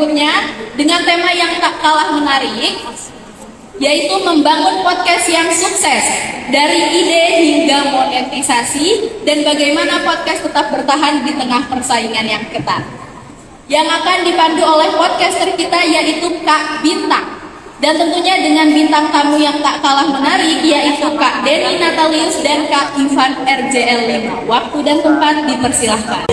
berikutnya dengan tema yang tak kalah menarik, yaitu membangun podcast yang sukses dari ide hingga monetisasi dan bagaimana podcast tetap bertahan di tengah persaingan yang ketat. Yang akan dipandu oleh podcaster kita yaitu Kak Bintang. Dan tentunya dengan bintang tamu yang tak kalah menarik yaitu Kak Denny Natalius dan Kak Ivan RJL5. Waktu dan tempat dipersilahkan.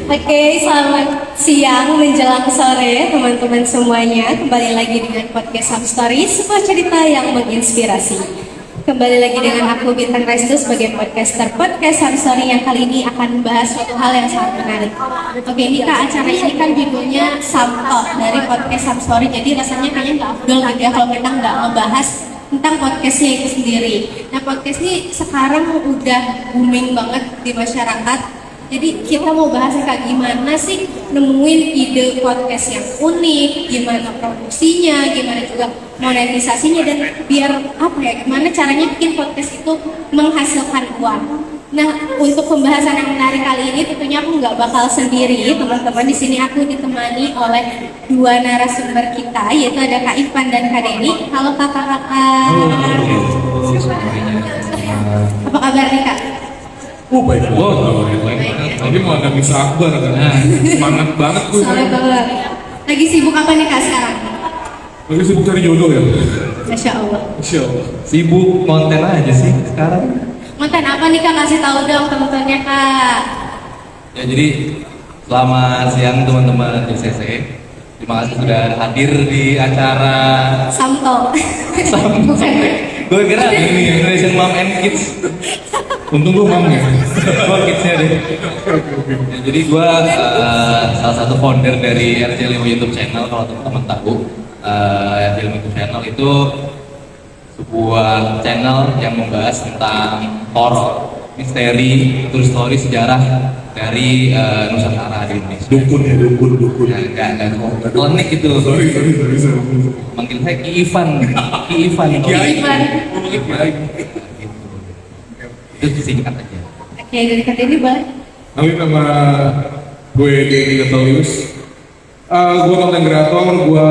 Oke, selamat siang menjelang sore teman-teman semuanya. Kembali lagi dengan podcast Sam Story, sebuah cerita yang menginspirasi. Kembali lagi dengan aku Bintang Restu sebagai podcaster podcast Sam Story yang kali ini akan membahas suatu hal yang sangat menarik. Oke, ini Kak, acara ini kan judulnya Sam Talk dari podcast Sam Story. Jadi rasanya kayaknya nggak afdol gitu ya kalau kita nggak ngebahas tentang podcastnya itu sendiri. Nah, podcast ini sekarang udah booming banget di masyarakat. Jadi kita mau bahas kayak gimana sih nemuin ide podcast yang unik, gimana produksinya, gimana juga monetisasinya, dan biar apa ya, gimana caranya bikin podcast itu menghasilkan uang. Nah, untuk pembahasan yang menarik kali ini tentunya aku nggak bakal sendiri, teman-teman. Di sini aku ditemani oleh dua narasumber kita, yaitu ada Kak Ivan dan Kak Denny. Halo kakak-kakak. Apa kabar nih Kak? Baik banget. Tadi mau ada misa akbar kan? Semangat banget tuh. Semangat banget. Lagi sibuk apa nih Kak sekarang? Lagi sibuk cari jodoh ya? Masya Allah. Masya Allah. Sibuk konten aja sih sekarang. Konten apa nih Kak? Kasih tahu dong teman-temannya Kak. Ya jadi selamat siang teman-teman DCC. Terima kasih sudah hadir di acara Samto. Bukan. Gue kira ini Indonesian Mom and Kids. Untung gue mam ya. Gue kidsnya deh. Ya, jadi gue salah satu founder dari RJ5 YouTube channel. Kalau teman-teman tahu, RJ5 YouTube channel itu sebuah channel yang membahas tentang horor, misteri, true story, sejarah dari Nusantara di Indonesia. Dukun ya, dukun. Ya, enggak klinik itu. Sorry. Manggil saya Ki Ivan. Ivan. Itu disingkat aja. Oke, dari Kak Denny boleh? Kali nama gue Denny Natalius. Gue konten kreator, gue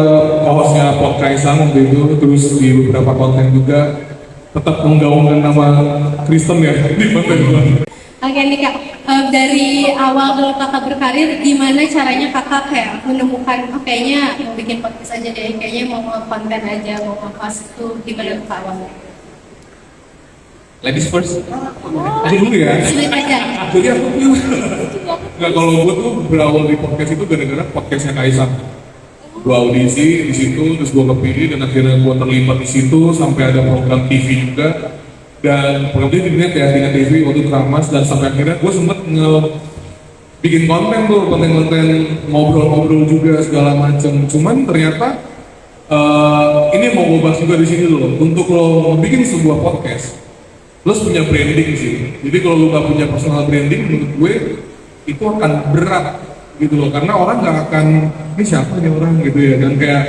hostnya podcast waktu itu, terus di beberapa konten juga tetap menggaungkan nama Kristen ya di konten gue. Oke nih Kak, dari awal dulu kakak berkarir, gimana caranya kakak kayak menemukan, kayaknya mau bikin podcast aja deh, kayaknya mau konten aja, mau ngepost itu, gimana Kak awalnya? Ladies first. Aku dulu ya. Sulit aja. Jadi aku nggak, kalau gue tuh berawal di podcast itu gara-gara podcastnya Kaisang. Gue audisi di situ, terus gue kepilih dan akhirnya gue terlibat di situ sampai ada program TV juga. Dan program TV di net ya, di net TV waktu itu Ramas, dan sampai akhirnya gue sempet bikin konten tuh, konten-konten ngobrol-ngobrol juga segala macem. Cuman ternyata ini mau gue bahas juga di sini loh. Untuk lo bikin sebuah podcast, lo harus punya branding sih. Jadi kalau lo gak punya personal branding, menurut gue itu akan berat gitu loh. Karena orang gak akan, ini siapa nih orang gitu ya. Dan kayak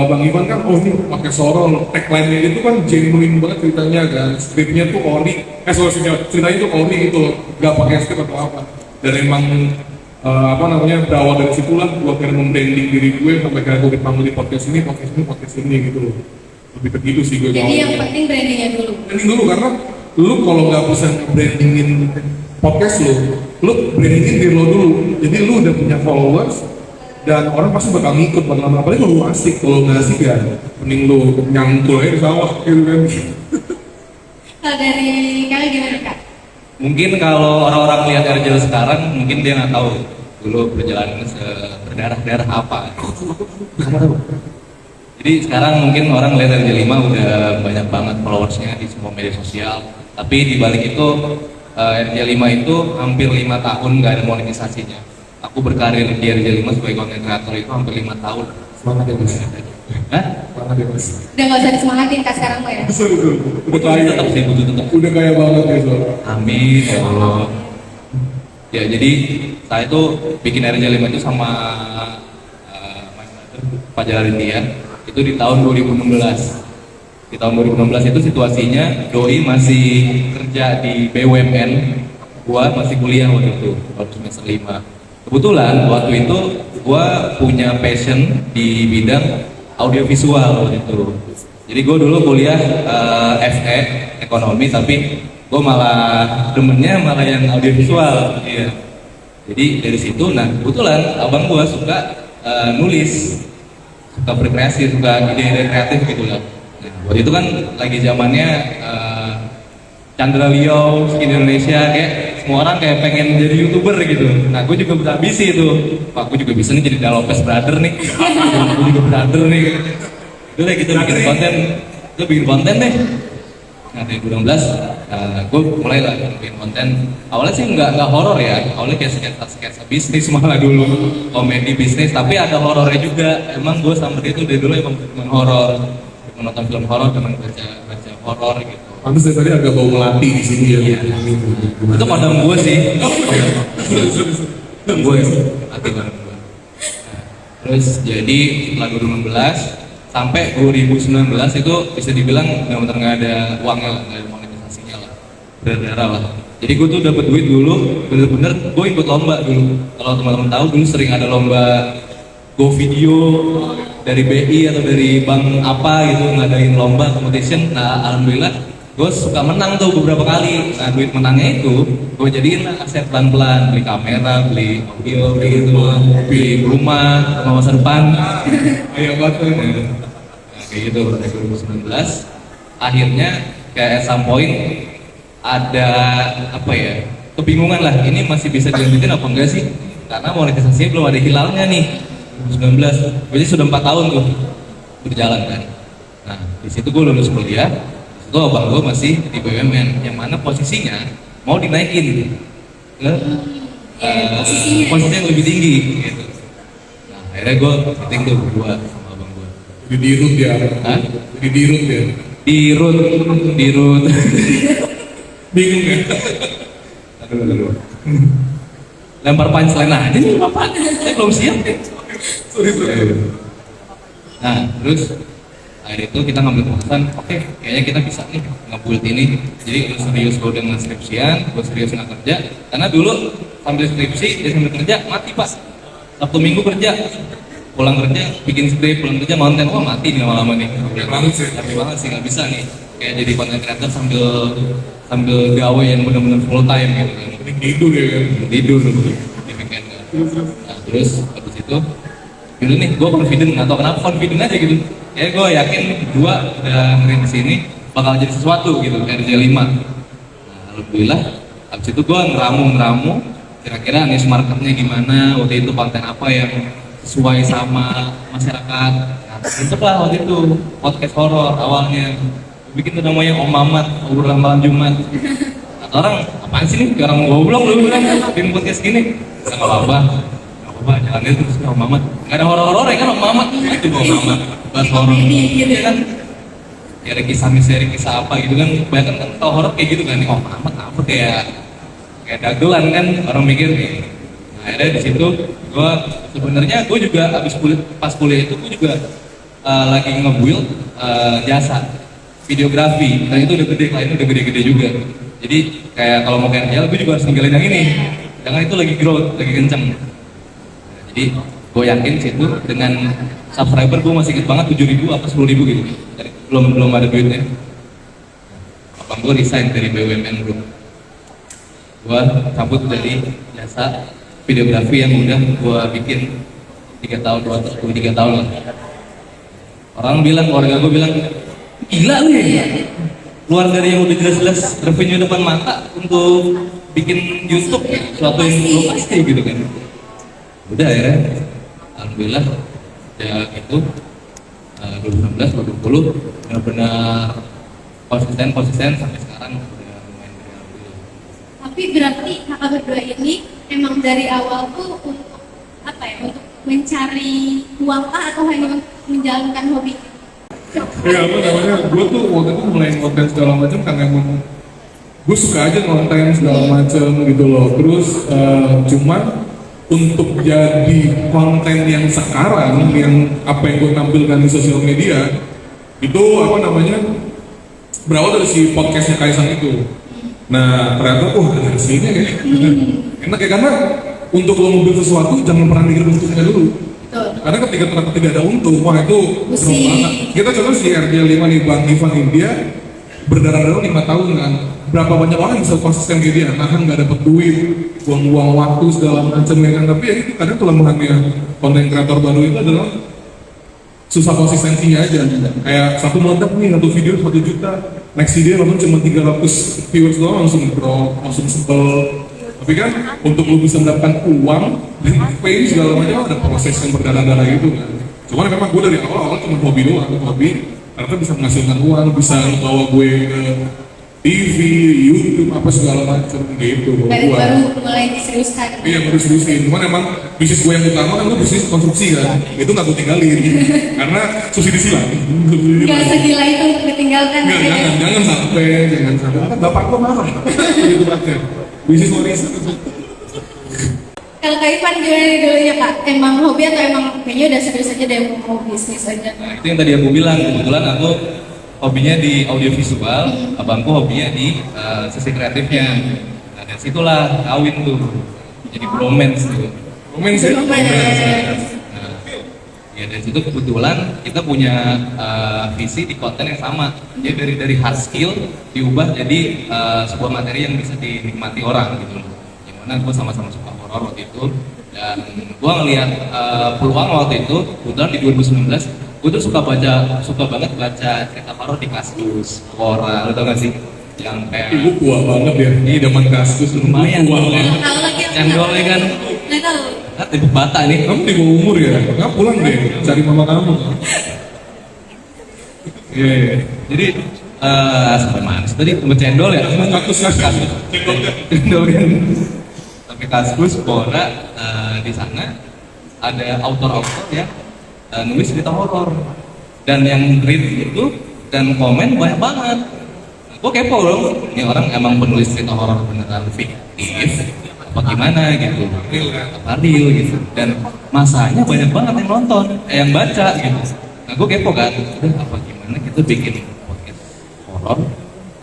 Bang Ivan kan, oh ini pakai sorol, tagline-nya itu kan genuine banget ceritanya kan. Skripnya tuh ori, ceritanya tuh ori gitu loh. Gak pakai skrip atau apa. Dan emang berawal dari situlah gue akhirnya membranding diri gue sampai kayak gue dipanggil di podcast ini gitu loh. Lebih ke gitu sih gue. Jadi yang penting brandingnya dulu. Branding dulu, karena lu kalau nggak bisa brandingin podcast lu brandingin diri lo dulu. Jadi lu udah punya followers dan orang pasti bakal ngikut, apalagi kalau lu asik. Kalau nggak asik ya mending lu nyangkul aja di sawah gitu kan. Kalau dari kalian gimana Kak? Mungkin kalau orang-orang lihat RJ sekarang, mungkin dia nggak tahu dulu perjalanan berdarah-darah apa. Jadi sekarang mungkin orang lihat RJ5 udah banyak banget followersnya di semua media sosial. Tapi di balik itu RJ5 itu hampir 5 tahun nggak ada monetisasinya. Aku berkarir di RJ5 sebagai content creator itu hampir 5 tahun. Semangat ya mas. Hah? Semangat ya mas. Udah nggak usah disemangatin Kak sekarang mah ya? Udah kaya. Tetap sih, butuh tetap. Udah kaya banget ya soalnya. Amin ya Allah. Ya jadi saya itu bikin RJ5 itu sama Mas Fajar India itu di tahun 2016. Di tahun 2016 itu situasinya Doi masih kerja di BUMN, gua masih kuliah waktu itu, waktu semester 5. kebetulan waktu itu gue punya passion di bidang audiovisual gitu. Jadi gue dulu kuliah FE ekonomi, tapi gue malah demennya malah yang audiovisual. Iya. Jadi dari situ, nah kebetulan abang gue suka nulis, suka berkreasi, suka ide-ide kreatif gitu lah. Nah, waktu itu kan lagi zamannya Chandra Leo, Skin Indonesia, kayak semua orang kayak pengen jadi YouTuber gitu. Nah, gue juga berambisi itu. Pak, gue juga bisa nih jadi Dalopes Brother nih. Gue juga brother nih. Itu deh kita bikin konten, gue bikin konten deh. Nah, dari 2016, gue mulai lah bikin konten. Awalnya sih nggak horor ya, awalnya kayak sketsa bisnis malah dulu, komedi bisnis. Tapi ada horornya juga. Emang gue sama dia tuh dari dulu emang teman horor, menonton film horor, teman baca horor gitu. Pantes dari tadi agak bau melati di sini ya. Iya. Itu kodam gue sih. Gue hati kodam gue. Terus jadi setelah 2016 sampai 2019 itu bisa dibilang benar-benar nggak ada uangnya lah, nggak ada monetisasinya lah, berdarah lah. Jadi gue tuh dapat duit dulu, bener-bener gue ikut lomba dulu. Kalau teman-teman tahu dulu sering ada lomba Go Video dari BI atau dari bank apa gitu ngadain lomba competition. Nah alhamdulillah gue suka menang tuh beberapa kali. Nah duit menangnya itu gue jadiin lah aset pelan-pelan, beli kamera, beli audio, beli gitu, beli rumah masa depan. Ayo banget. Nah, kayak gitu dari 2019 akhirnya kayak at some point ada apa ya, kebingungan lah, ini masih bisa dilanjutin apa enggak sih, karena monetisasinya belum ada hilalnya nih. 2019 berarti sudah 4 tahun tuh berjalan kan. Nah di situ gue lulus kuliah, itu abang gue masih di BUMN yang mana posisinya mau dinaikin ke posisi yang lebih tinggi gitu. Nah akhirnya gue meeting tuh berdua sama abang gue. Jadi dirut ya. Hah? Jadi dirut ya. Dirut Bingung ya. aduh. Lempar punchline aja nih bapak, saya belum siap deh. Sorry. Nah terus akhirnya itu kita ngambil keputusan, oke, kayaknya kita bisa nih nge-build ini. Jadi lu serius gue dengan skripsian, gue serius nggak kerja. Karena dulu sambil skripsi, dia sambil kerja, mati pak. Sabtu Minggu kerja, pulang kerja, bikin skrip, pulang kerja konten, wah mati nih lama-lama nih. Capek banget sih. Capek banget sih, nggak bisa nih. Kayak jadi content creator sambil gawe yang benar-benar full time gitu kan. Mending tidur ya kan. Tidur di weekend kan. Nah terus habis itu, dulu nih gue confident, nggak tau kenapa confident aja gitu. Ya gue yakin berdua udah ngeri di sini bakal jadi sesuatu gitu, RJ5. Nah, alhamdulillah habis itu gue ngeramu kira-kira niche marketnya gimana, waktu itu konten apa yang sesuai sama masyarakat. Nah, bentuklah waktu itu podcast horor awalnya. Bikin tuh namanya Om Mamat, obrolan malam Jumat. Kata orang, apaan sih nih? Orang goblok lu bilang bikin podcast gini. Nggak apa-apa, jalannya terus Om Mamat. Nggak ada horor-horor ya kan Om Mamat? Itu Om Mamat, bahas horor. Iya kan? Ya ada kisah misteri, kisah apa gitu kan. Banyak kan tau horor kayak gitu kan. Om Mamat apa kayak dagelan kan orang mikir. Nah, akhirnya di situ gue sebenarnya gue juga abis pas kuliah itu gue juga lagi nge-build jasa videografi. Dan itu udah gede, kliennya udah gede-gede juga. Jadi kayak kalau mau kerja, gue juga harus ninggalin yang ini. Jangan itu lagi growth, lagi kenceng. Jadi gue yakin situ dengan subscriber gue masih inget banget 7.000 apa 10.000 gitu. Jadi, belum ada duitnya. Abang gue resign dari BUMN bro. Gue cabut dari jasa videografi yang udah gue bikin 3 tahun lah. Orang bilang, keluarga gue bilang, gila lu ya, keluar dari yang udah jelas-jelas revenue depan mata untuk bikin YouTube suatu yang belum pasti gitu kan. Udah ya, alhamdulillah ya itu 2019 2020 benar-benar konsisten sampai sekarang udah lumayan gede. Tapi berarti kakak berdua ini emang dari awal tuh untuk apa ya? Untuk mencari uang kah atau hanya menjalankan hobi? Ya apa namanya, gue tuh waktu itu mulai konten segala macam karena emang gue suka aja konten segala macam gitu loh. Terus cuman untuk jadi konten yang sekarang, yang apa yang gue tampilkan di sosial media itu apa namanya berawal dari si podcastnya Kaisang itu. Nah ternyata ada hasilnya ya. Enak ya karena untuk lo mobil sesuatu jangan pernah mikir untungnya dulu. Betul. Karena ketika ada untung, wah itu serem Pusing. banget. Kita coba si RJ5 nih Bang Ivan India berdarah-darah 5 tahun kan. Berapa banyak orang yang bisa konsisten kayak dia, nahan nggak dapet duit, buang-buang waktu segala macam ya kan. Tapi ya itu kadang kelemahannya konten kreator baru itu adalah susah konsistensinya aja. Kayak satu meledak nih, satu video 1 juta, next video nonton cuma 300 viewers doang langsung drop, langsung sebel. Tapi kan untuk lu bisa mendapatkan uang dan fame segala macam ada proses yang berdarah-darah gitu kan. Cuman memang gue dari awal cuma hobi doang, hobi ternyata bisa menghasilkan uang, bisa bawa gue ke TV, YouTube apa segala macam gitu. Dari Gua. baru mulai diseriuskan. Iya baru seriusin, cuman emang bisnis gue yang utama kan gue bisnis konstruksi kan, itu nggak gue tinggalin karena subsidi silang. Gak segila itu untuk ditinggalkan. Enggak, jangan sampai, kan bapak gue marah gitu aja. Bisnis warisan itu. Kalau Kak Ivan gimana nih dulunya Kak? Emang hobi atau emang kayaknya udah serius aja deh mau bisnis aja? Nah, itu yang tadi aku bilang, kebetulan aku hobinya di audiovisual, abangku hobinya di sisi kreatifnya. Nah, dari situlah kawin tuh, jadi bromance tuh. Komen sih. Nah, ya dari situ kebetulan kita punya visi di konten yang sama. Jadi dari hard skill diubah jadi sebuah materi yang bisa dinikmati orang gitu loh. Yang mana gue sama-sama suka horor waktu itu, dan gue ngeliat peluang waktu itu. Kebetulan di 2019 gue tuh suka banget baca cerita horor di Kaskus, Quora, lo tau gak sih? Yang kayak Ibu tua banget ya, ini zaman Kaskus lumayan, tua banget. Tahu lagi aku cendol ya kan? Nggak tahu. Ah, tembok bata nih. Kamu di bawah umur ya, nggak pulang deh, cari mama kamu. Iya. Jadi sampai mana sih tadi tempat cendol ya? Kaskus. Cendol kan. Tapi Kaskus, Quora, di sana ada autor-autor yang nulis cerita horor, dan yang read itu dan komen banyak banget. Gue kepo dong, ini orang emang penulis cerita horor beneran fiktif apa gimana gitu, apa real gitu, dan masanya banyak banget yang nonton, yang baca gitu. Nah gue kepo kan, udah apa gimana kita bikin podcast horor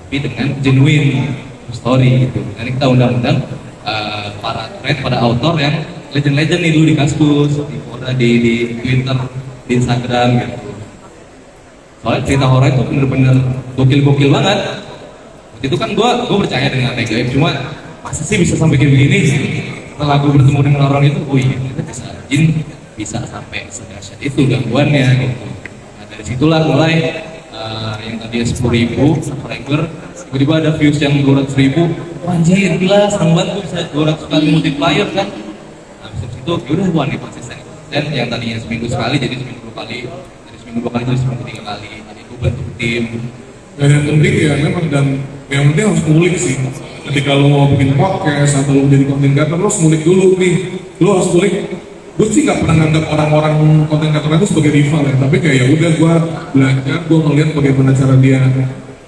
tapi dengan genuine story gitu. Nanti kita undang-undang para autor yang legend-legend nih dulu di Kaskus, di Quora, di Twitter, di Instagram gitu. Soalnya cerita horor itu bener-bener gokil-gokil banget. Waktu itu kan gue percaya dengan gaib, cuma masa sih bisa sampai kayak begini sih? Setelah gue bertemu dengan orang itu, oh iya ternyata bisa jin, bisa sampai sedahsyat itu gangguannya gitu. Nah dari situlah mulai yang tadinya 10.000 subscriber, tiba-tiba ada views yang 200.000. Anjir gila, seneng banget gue bisa 200 kali multiplier kan. Nah habis itu yaudah gue nih konsisten. Dan yang tadinya seminggu sekali jadi seminggu 2 kali, dari seminggu 2 kali jadi seminggu 3 kali. Jadi gue bentuk tim. Dan yang penting ya memang, dan yang penting harus ngulik sih. Ketika lo mau bikin podcast atau lo menjadi konten kreator, lo harus ngulik dulu nih. Lo harus ngulik. Gue sih nggak pernah nganggap orang-orang konten kreator itu sebagai rival ya, tapi kayak ya udah gue belajar, gue ngeliat bagaimana cara dia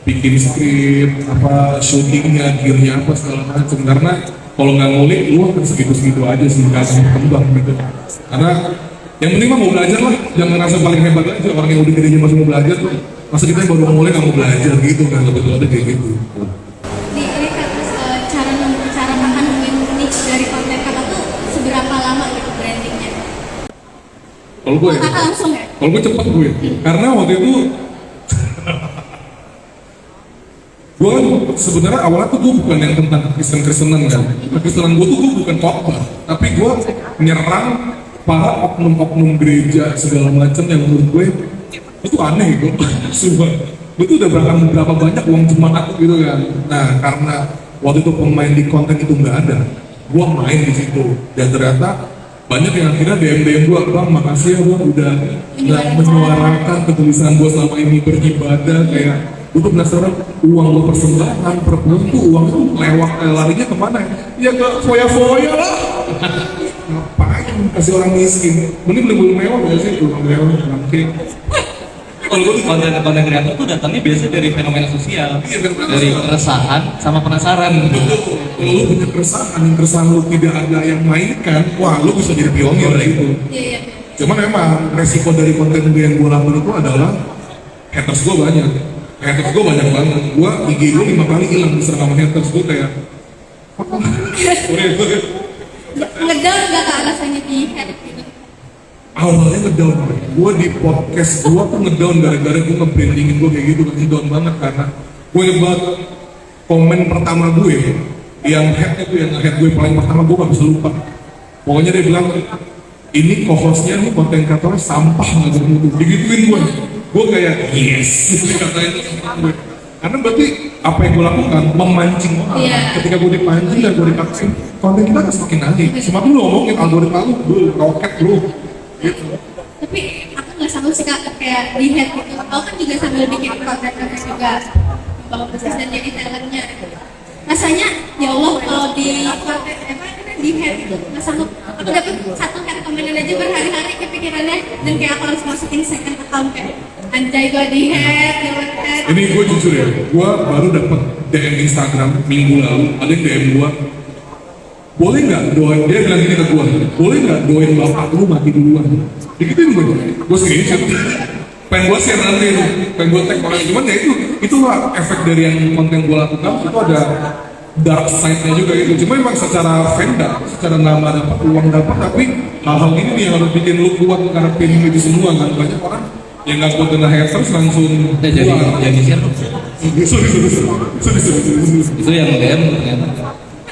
bikin skrip, apa syutingnya, gearnya apa segala macam. Karena kalau nggak ngulik, lo akan segitu-segitu aja sih, nggak akan berkembang gitu. Karena yang penting mah mau belajar lah, jangan ngerasa paling hebat aja. Orang yang udah gedenya masih mau belajar tuh, masa kita yang baru mulai nggak mau belajar gitu kan, lebih kayak gitu. Ini Kak, terus cara makan niche dari konten Kakak tuh seberapa lama gitu brandingnya? Kalau gue, Kakak langsung ya? kalau gue cepet gue, karena waktu itu gue kan sebenarnya awalnya tuh gue bukan yang tentang Kristen-Kristenan kan. Kristenan gue tuh gue bukan khotbah, tapi gue nyerang para oknum-oknum gereja segala macam yang menurut gue itu aneh gitu. Sumpah, gue tuh udah berapa banyak uang jemaat gitu kan. Nah karena waktu itu pemain di konten itu nggak ada, gue main di situ dan ternyata banyak yang akhirnya DM gue, bang makasih ya bang udah nggak menyuarakan ketulisan gue selama ini beribadah. Kayak untuk penasaran uang lo persembahan per bulan tuh uang tuh lewat larinya kemana ya ke foya-foya lah. Ngapain kasih orang miskin, mending beli mewah gak sih tuh mewah mungkin. Kalau gue konten kreator tuh datangnya biasanya dari fenomena sosial, dari keresahan sama penasaran. Kalau lu punya keresahan lu tidak ada yang mainkan, wah lu bisa jadi pionir itu. Iya. Cuman memang resiko dari konten yang gue lakukan itu adalah haters gue banyak. Haters gue banyak banget. Gue IG gue 5 kali hilang diserang sama haters gue kayak apa? ngedown nggak kak rasanya di head gitu? Awalnya ngedown, gue di podcast gue tuh ngedown gara-gara gue nge-brandingin gue kayak gitu, ngedown banget karena gue nyebat komen pertama gue yang headnya tuh yang head gue paling pertama gue gak bisa lupa. Pokoknya dia bilang ini co-hostnya nih konten kreatornya sampah nggak bermutu, digituin gue kayak yes, dikatain tuh sama gue. Karena berarti apa yang gue lakukan memancing orang. Ketika gue dipancing dan gue dipaksin, konten kita akan semakin naik. Semakin lu ngomongin algoritma lu roket bro. Gitu. Tapi aku nggak sanggup sih kak kayak di head gitu. Aku kan juga sambil bikin konten juga bawa bisnis dan jadi talentnya. Rasanya ya Allah kalau di konten di head itu nggak sanggup. Aku dapat satu head komenan aja berhari-hari kepikirannya dan kayak aku harus masukin second account kayak anjay gue di head. Ini gue jujur ya, gue baru dapat DM Instagram minggu lalu, ada yang DM gue, boleh nggak doain, dia bilang gini ke gue, boleh nggak doain bapak lu mati duluan? Digituin gue screenshot, pengen gue share nanti, pengen gue tag orang, cuman ya itulah efek dari yang konten gue lakukan, itu ada dark side-nya juga gitu, cuma memang secara fanda, secara nama dapat, uang dapat, tapi hal-hal ini nih yang harus bikin lu kuat karena pengen itu semua kan, banyak orang yang nggak kuat dengan haters langsung jadi share dong. sorry. Itu yang DM ternyata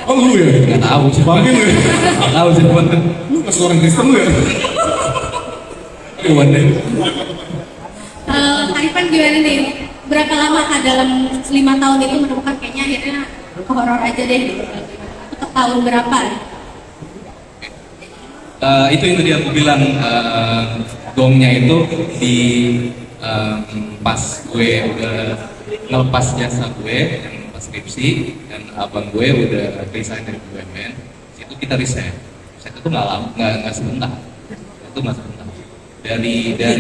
Oh lu ya? nggak tahu sih. Panggil ya? Nggak tahu sih buat Lu nggak seorang Kristen lu ya? buat deh. Kak Ivan gimana nih? Berapa lama kak dalam 5 tahun ini menemukan kayaknya akhirnya horor aja deh? Ke tahun berapa? Itu yang tadi aku bilang gongnya itu di pas gue udah ngelepas jasa gue yang pas skripsi dan abang gue udah resign dari BUMN. Itu kita riset itu nggak lama, nggak sebentar, itu nggak sebentar. Dari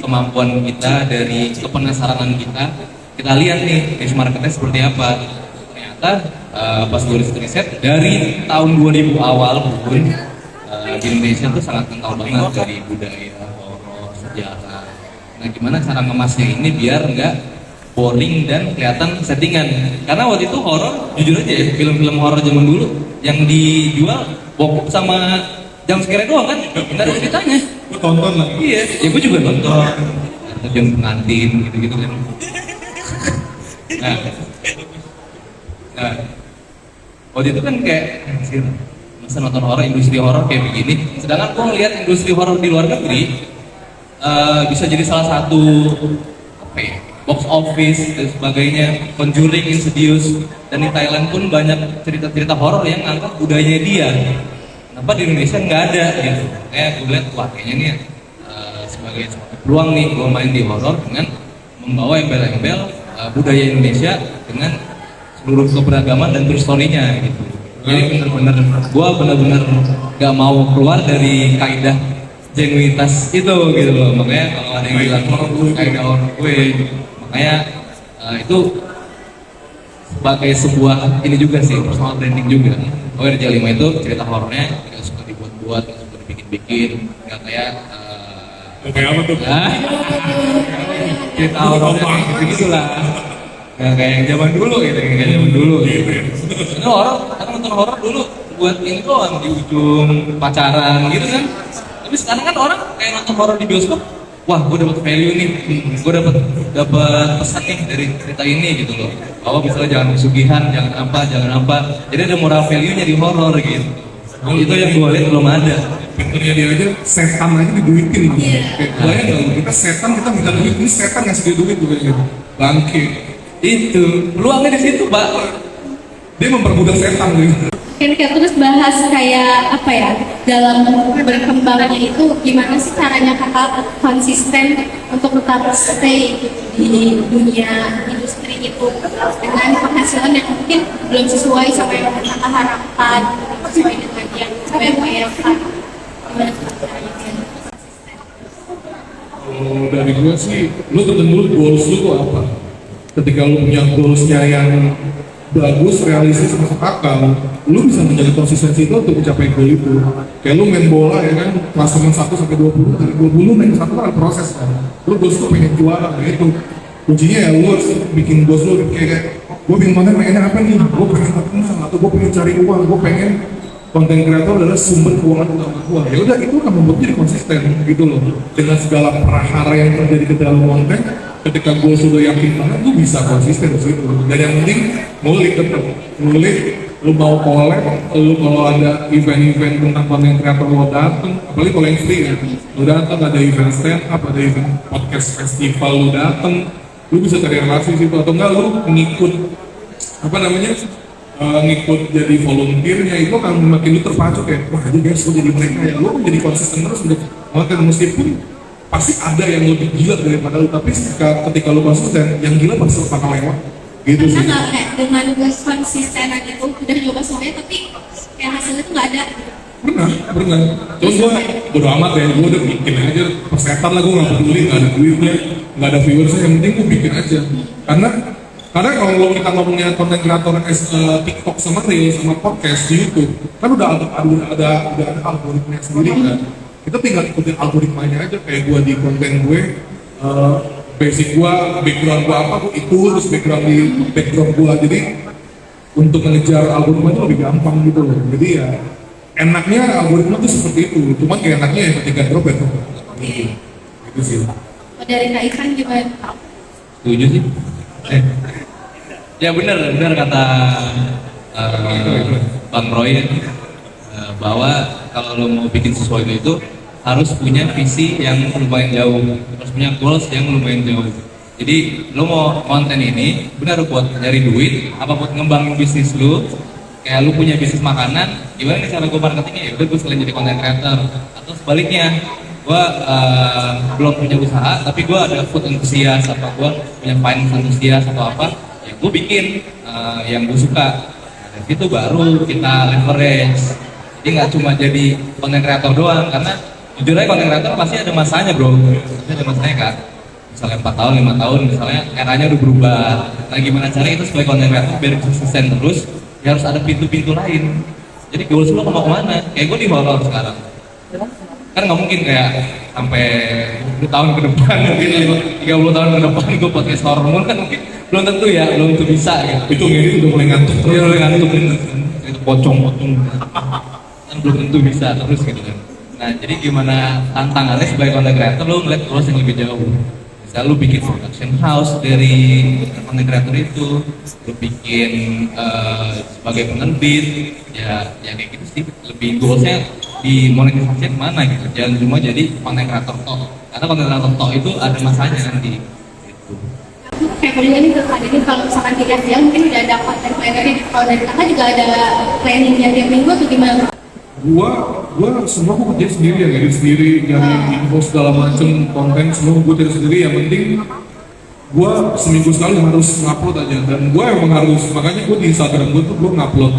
kemampuan kita, dari kepenasaranan kita lihat nih niche marketnya seperti apa. Ternyata pas gue riset dari tahun 2000 awal pun di Indonesia tuh sangat kental banget dari budaya, horor, sejarah. Nah gimana cara ngemasnya ini biar nggak boring dan kelihatan settingan. Karena waktu itu horor, jujur aja ya, film-film horor zaman dulu yang dijual bokep sama jam scare doang kan, nggak ada ceritanya. Gue tonton lah. Iya, ya gue juga nonton. Jam pengantin gitu-gitu kan. Nah, waktu itu kan kayak anjir, masa nonton horor, industri horor kayak begini. Sedangkan gue ngeliat industri horor di luar negeri bisa jadi salah satu apa ya, box office dan sebagainya, Conjuring, Insidious, dan di Thailand pun banyak cerita-cerita horor yang ngangkat budayanya dia. Kenapa di Indonesia nggak ada gitu? Kayak gue lihat wah kayaknya nih sebagai peluang nih gue main di horor dengan membawa embel-embel budaya Indonesia dengan seluruh keberagaman dan true story-nya gitu. Jadi gue bener-bener gak mau keluar dari kaidah genuinitas itu gitu loh. Makanya kalau ada yang bilang kaidah horor gue, makanya itu sebagai sebuah ini juga sih, personal branding juga. Oh RJ5 itu cerita horornya gak suka dibuat-buat, gak suka dibikin-bikin, gak kayak Kayak apa tuh? cerita horornya gitu lah. Gak kayak yang zaman dulu gitu, kayak zaman dulu gitu. Ini horor, karena nonton horor dulu buat ini doang di ujung pacaran gitu kan. Tapi sekarang kan orang kayak nonton horor di bioskop, wah gue dapet value nih, gue dapet pesan nih dari cerita ini gitu loh. Bahwa misalnya jangan kesugihan, jangan apa. Jadi ada moral value-nya di horor gitu. Itu yang gue lihat belum ada. Pinternya dia aja, setan aja diduitin. Kayak bayang nggak lu, kita setan kita minta duit, ini setan ngasih dia duit juga gitu. Bangke. Itu peluangnya di situ, Pak. Dia memperbudak setan gitu. Kan kita terus bahas kayak apa ya, dalam berkembangnya itu gimana sih caranya kakak konsisten untuk tetap stay di dunia industri itu dengan penghasilan yang mungkin belum sesuai sama yang kakak harapkan, sesuai dengan yang kakak bayangkan. Gimana caranya? Kalau dari gue sih, lu tentu goals lu tuh apa? Ketika lu punya goalsnya yang bagus, realistis, masuk akal, lu bisa menjadi konsistensi itu untuk mencapai goal itu. Kayak lu main bola ya kan, klasemen 1 sampai 20, dari 20 naik ke 1 kan proses kan. Lu goals tuh pengen juara gitu. Kuncinya ya lu harus bikin goals lu kayak gue bikin konten pengennya apa nih? Gue pengen terkenal, atau gue pengen cari uang, gue pengen konten kreator adalah sumber keuangan utama gua. Ya udah, itu akan membuat jadi konsisten gitu loh. Dengan segala prahara yang terjadi ke dalam konten, ketika gua sudah yakin banget, gua bisa konsisten di situ. Dan yang penting ngulik tetap, ngulik. Lu mau collab, lu kalau ada event-event tentang konten kreator lo dateng, apalagi kalau yang free ya, lu dateng, ada event stand up, ada event podcast festival, lu dateng, lu bisa cari relasi situ, atau enggak lu ngikut apa namanya, ngikut jadi volunteernya, itu akan makin lu terpacu kayak, wah aja guys, lu jadi mereka ya, lu jadi konsisten terus untuk konten, meskipun pasti ada yang lebih gila daripada lu, tapi ketika lu konsisten, yang gila pasti bakal lewat. Gitu Karena sih. nggak kayak dengan konsistenan itu udah nyoba semuanya tapi kayak hasilnya tuh nggak ada. Pernah. Cuma gue bodo amat ya, gue udah bikin aja, persetan lah, gue nggak peduli, nggak ada duitnya, nggak ada viewersnya, yang penting gue bikin aja. Karena kalau kita ngomongnya konten kreator TikTok sama Reel sama podcast di YouTube, kan udah ada algoritmanya sendiri kan. Kita tinggal ikutin algoritmanya aja, kayak gue di konten gue, basic gua, background gua apa, gua itu terus background gua, jadi untuk mengejar algoritma itu lebih gampang gitu loh. Jadi ya enaknya algoritma tuh seperti itu, cuman kayak enaknya ya ketika drop ya gitu sih. Dari Kak Ivan gimana? Setuju sih. Ya benar kata Bang Roy, bahwa kalau lo mau bikin sesuatu itu harus punya visi yang lumayan jauh, harus punya goals yang lumayan jauh. Jadi lo mau konten ini benar buat nyari duit, apa buat ngembangin bisnis lo? Kayak lo punya bisnis makanan, gimana nih cara gue marketingnya? Ya udah gue sekalian jadi konten creator. Atau sebaliknya, gue belum punya usaha, tapi gue ada food enthusiast, apa gue punya finance enthusiast atau apa, ya gue bikin yang gue suka. Nah, dari situ baru kita leverage. Jadi nggak cuma jadi konten creator doang, karena jujur aja konten kreator pasti ada masanya bro, pasti ada masanya kan. Misalnya 4 tahun, 5 tahun, misalnya eranya udah berubah. Nah gimana caranya itu sebagai konten kreator biar konsisten terus, ya harus ada pintu-pintu lain. Jadi goals lo mau kemana? Kayak gue di horror sekarang, kan nggak mungkin kayak sampai 20 tahun ke depan, mungkin 30 tahun ke depan gue podcast horror mulu kan mungkin belum tentu ya, belum tentu bisa gitu. Itu ngedit udah mulai ngantuk. Iya mulai ngantuk, itu pocong-pocong kan belum tentu bisa terus gitu kan. Nah, jadi gimana tantangannya sebagai content creator, lo ngeliat goals yang lebih jauh. Misal lo bikin production house dari content creator itu, lo bikin sebagai penerbit, ya kayak gitu sih. Lebih goalsnya di monetisasi kemana gitu, jangan cuma jadi content creator tok. Karena content creator tok itu ada masanya nanti. Gitu. Kayak kuliah nih ada ini kalau misalkan dilihat ya mungkin udah ada konten plannernya, kalau dari kakak juga ada planningnya tiap minggu atau gimana? Gua semua gua kerjain sendiri ya, ngedit sendiri, nyari info segala macem, konten semua gua cari sendiri. Yang penting gua seminggu sekali harus ngupload aja, dan gua emang harus, makanya gua di Instagram gua tuh gua ngupload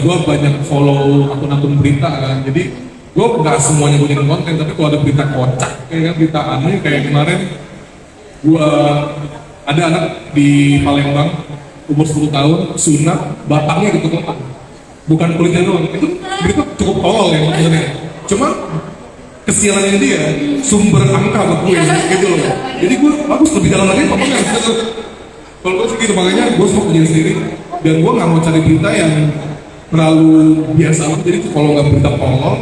gua banyak follow akun-akun berita kan, jadi gua nggak semuanya gua jadi konten, tapi kalau ada berita kocak kayak berita aneh kayak kemarin gua ada anak di Palembang umur 10 tahun sunat batangnya ditutup, bukan kulitnya doang, itu berita cukup tolol ya maksudnya. Cuma kesialannya dia sumber angka buat gue gitu loh. Jadi gue bagus lebih dalam lagi pokoknya. Kalau gue segitu, makanya gue semua kerja sendiri, dan gue nggak mau cari berita yang terlalu biasa. Jadi kalau nggak berita tolol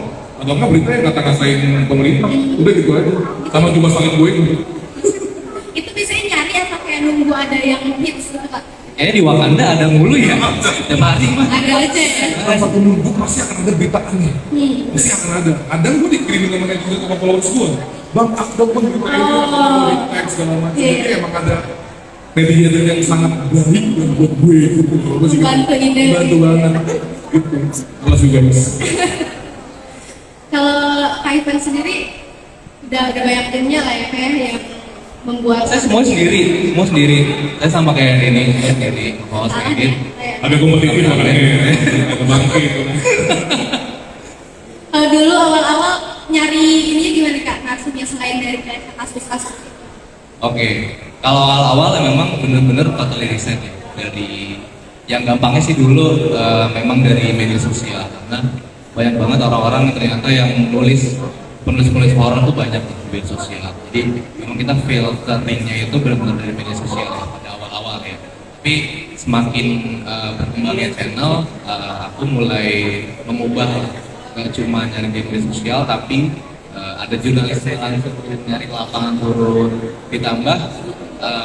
atau nggak berita yang ngata-ngatain pemerintah, udah gitu aja. Sama cuma saling gue gitu. Itu biasanya nyari apa kayak nunggu ada yang hits gitu kak? Kayaknya di Wakanda ada mulu ya, tiap hari mah. Ada aja ya? Dalam satu minggu pasti akan ada berita aneh, pasti akan ada. Kadang gue dikirimin sama netizen sama followers gue, bang aku dong bang berita ini, berita segala macam. Jadi emang ada netizen yang sangat baik dan buat gue gitu. Gue sih Bantu ide. bantu banget gitu. Love you guys. Kalau Kak Ivan sendiri udah banyak timnya lah ya kayak yang membuat. Saya semua sendiri. Saya sama kayak Denny, saya sendiri, host edit. Ada kompetitif makanya, ada bangke itu. Kalau dulu awal-awal nyari ini gimana kak? Narsumnya selain dari kayak kasus-kasus. Oke, kalau awal-awal ya memang bener-bener totally riset ya. Dari yang gampangnya sih dulu memang dari media sosial, karena banyak banget orang-orang ternyata yang nulis penulis horor tuh banyak di media sosial. Jadi memang kita filteringnya itu benar-benar dari media sosial ya, pada awal-awal ya. Tapi semakin berkembangnya channel, aku mulai mengubah nggak cuma nyari di media sosial, tapi ada jurnalis lain turun, nyari lapangan turun. Ditambah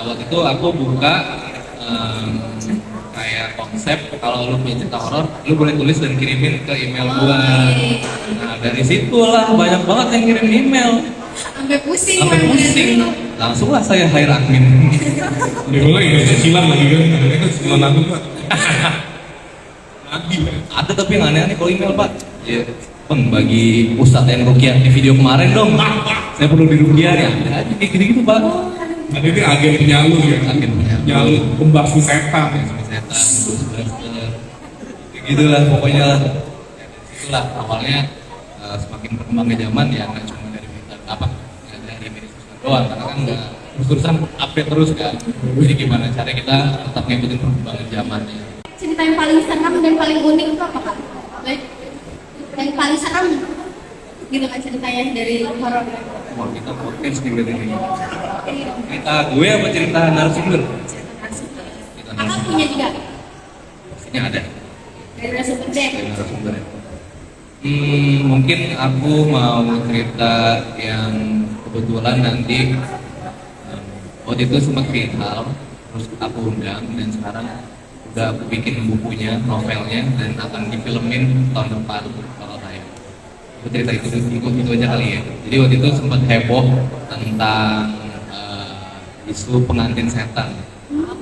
waktu itu aku buka kayak konsep kalau lu punya cerita horor, lu boleh tulis dan kirimin ke email gua. Nah dari situlah banyak banget yang kirim email. Sampai pusing. Sampai warga pusing, dulu. langsung lah saya hire admin. Dia bilang ini cicilan lagi kan, ini kan cicilan aku Pak. Lagi kan. Ada tapi yang aneh-aneh kalau email pak. Ya, bang bagi Ustadz yang rukiah di video kemarin dong. Saya perlu dirukiah ya. Ada gitu-gitu pak. Ada ini agen penyalur ya, Agen penyalur. penyalur pembasmi setan. Setan, blaster. Gitulah pokoknya lah. Ya, itulah awalnya semakin berkembangnya zaman ya nggak cuma dari media nggak dari media sosial doang, karena kan nggak terus-terusan update terus kan. Jadi gimana cara kita tetap ngikutin perkembangan zamannya. Cerita yang paling seram dan paling unik itu apa kak? Baik. Yang paling seram gitu kan ceritanya dari horor. Mau kita podcast di berarti ini. Cerita gue apa cerita narasumber? Cerita Kakak narasumber. punya juga Pastinya ada. dari narasumber deh. Dari narasumber ya. Mungkin aku mau cerita yang kebetulan nanti waktu itu sempat viral, terus aku undang dan sekarang udah aku bikin bukunya, novelnya dan akan difilmin tahun depan kalau tayang. Aku cerita itu aja kali ya. Jadi waktu itu sempat heboh tentang isu pengantin setan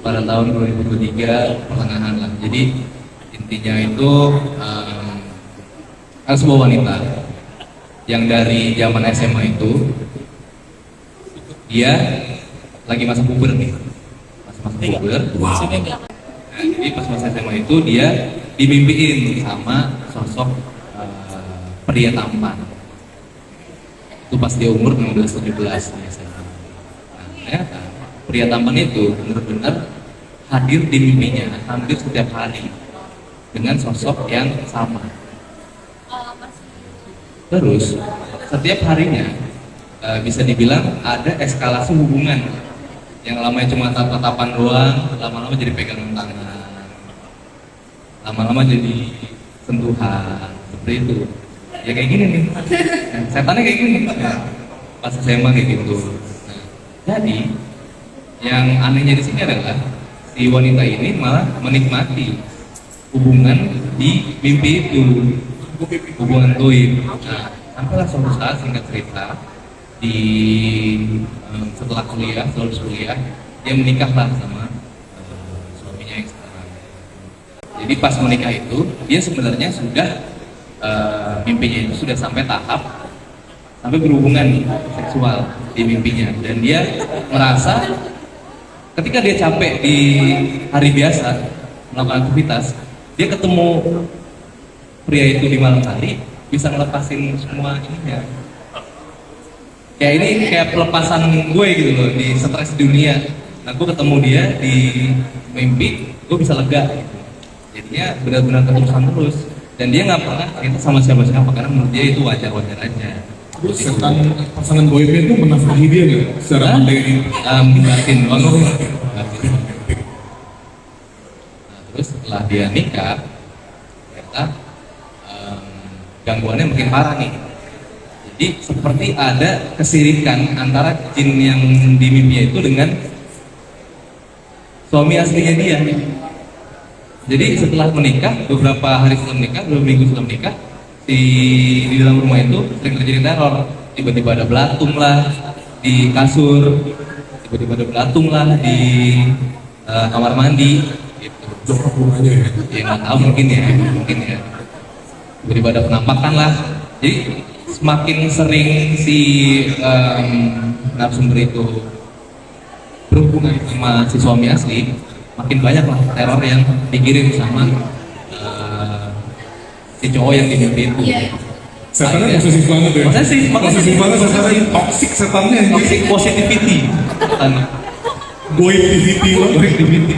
pada tahun 2023 pertengahan lah. Jadi intinya itu ada sebuah wanita yang dari zaman SMA itu dia lagi masa puber nih, masa puber. Nah, jadi pas masa SMA itu dia dimimpiin sama sosok pria tampan. Itu pas dia umur 16-17 di SMA. Nah, ternyata pria tampan itu benar-benar hadir di mimpinya hampir setiap hari dengan sosok yang sama. Terus setiap harinya bisa dibilang ada eskalasi hubungan yang lamanya cuma tatap-tatapan doang, lama-lama jadi pegangan tangan, lama-lama jadi sentuhan, seperti itu. Ya kayak gini nih, nah, setannya kayak gini, pas SMA kayak gitu. Nah, jadi yang anehnya di sini adalah si wanita ini malah menikmati hubungan di mimpi itu, hubungan goib. Nah, sampailah suatu saat singkat cerita di setelah kuliah, lulus kuliah, dia menikahlah sama suaminya yang sekarang. Jadi pas menikah itu, dia sebenarnya sudah mimpinya itu sudah sampai tahap sampai berhubungan seksual di mimpinya, dan dia merasa ketika dia capek di hari biasa melakukan aktivitas, dia ketemu pria itu di malam hari bisa ngelepasin semua ininya. Kayak ini kayak pelepasan gue gitu loh di stres dunia. Nah gue ketemu dia di mimpi, gue bisa lega gitu. Jadinya benar-benar keterusan terus. Dan dia nggak pernah cerita sama siapa-siapa karena menurut dia itu wajar-wajar aja. Terus setan pasangan goibnya itu menafkahi dia nggak secara materi? Batin doang. Batin. Nah, terus setelah dia nikah, ternyata gangguannya makin parah nih. Jadi seperti ada kesirikan antara jin yang di mimpinya itu dengan suami aslinya dia. Jadi setelah menikah, beberapa hari setelah menikah, 2 minggu setelah menikah, di dalam rumah itu sering terjadi teror. Tiba-tiba ada belatung lah di kasur, tiba-tiba ada belatung lah di kamar mandi. Gitu. Jorok rumahnya ya. Ya nggak tahu mungkin ya. Tiba-tiba ada penampakan lah. Jadi semakin sering si narasumber itu berhubungan sama si suami asli, makin banyak lah teror yang dikirim sama si cowok yang dimimpi itu. Iya. Setannya posesif banget ya. Posesif, makanya Posesif banget setannya. Toxic setannya. Toxic positivity katanya. Goibtivity banget. Positivity.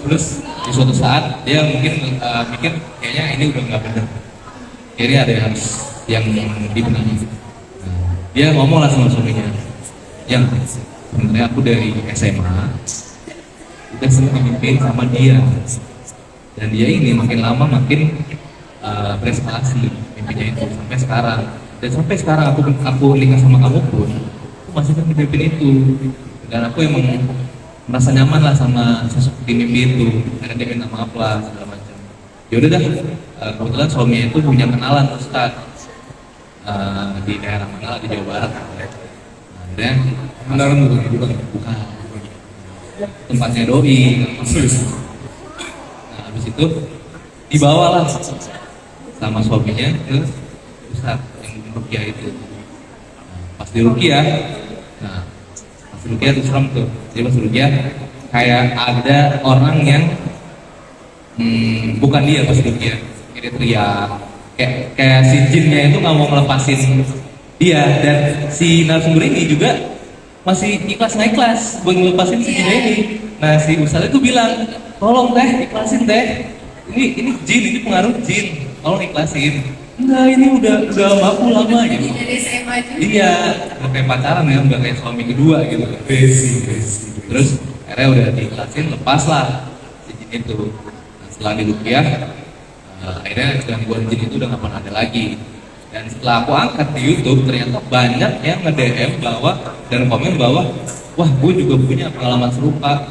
Terus di suatu saat dia mungkin mikir kayaknya ini udah nggak benar. Kayaknya ada yang dibenahi. Dia ngomong lah sama suaminya, yang sebenarnya aku dari SMA udah sering dipimpin sama dia, dan dia ini makin lama makin prestasi mimpinya itu sampai sekarang. Dan sampai sekarang aku nikah sama kamu pun aku masih kan dipimpin itu, dan aku emang merasa nyaman lah sama sosok di mimpi itu. Karena dia minta maaf lah segala macam. Ya udah dah, kebetulan suaminya itu punya kenalan Ustaz di daerah mana lah, di Jawa Barat. Dan Beneran bukan? bukan tempatnya doi. Serius? Nah, habis itu dibawalah sama suaminya ke Ustaz yang ruqyah itu. Pas di ruqyah, nah pas ruqyah tuh serem tuh. Jadi pas ruqyah kayak ada orang yang bukan dia pas ruqyah, kayak dia teriak, kayak si jinnya itu nggak mau melepasin dia, dan si narasumber ini juga masih ikhlas nggak ikhlas buat ngelepasin si jinnya ini. Nah si Ustaz itu bilang, tolong teh ikhlasin teh, ini jin, ini pengaruh jin, tolong ikhlasin. Enggak, ini udah aku lama gitu. Dari SMA juga. Iya, udah kayak pacaran ya, udah kayak suami kedua gitu. Besi. Terus akhirnya udah diikhlasin, lepas lah si jin itu. Nah, setelah diruqyah, akhirnya gangguan jin itu udah nggak pernah ada lagi. Dan setelah aku angkat di YouTube, ternyata banyak yang nge-DM bahwa dan komen bahwa, wah gue juga punya pengalaman serupa.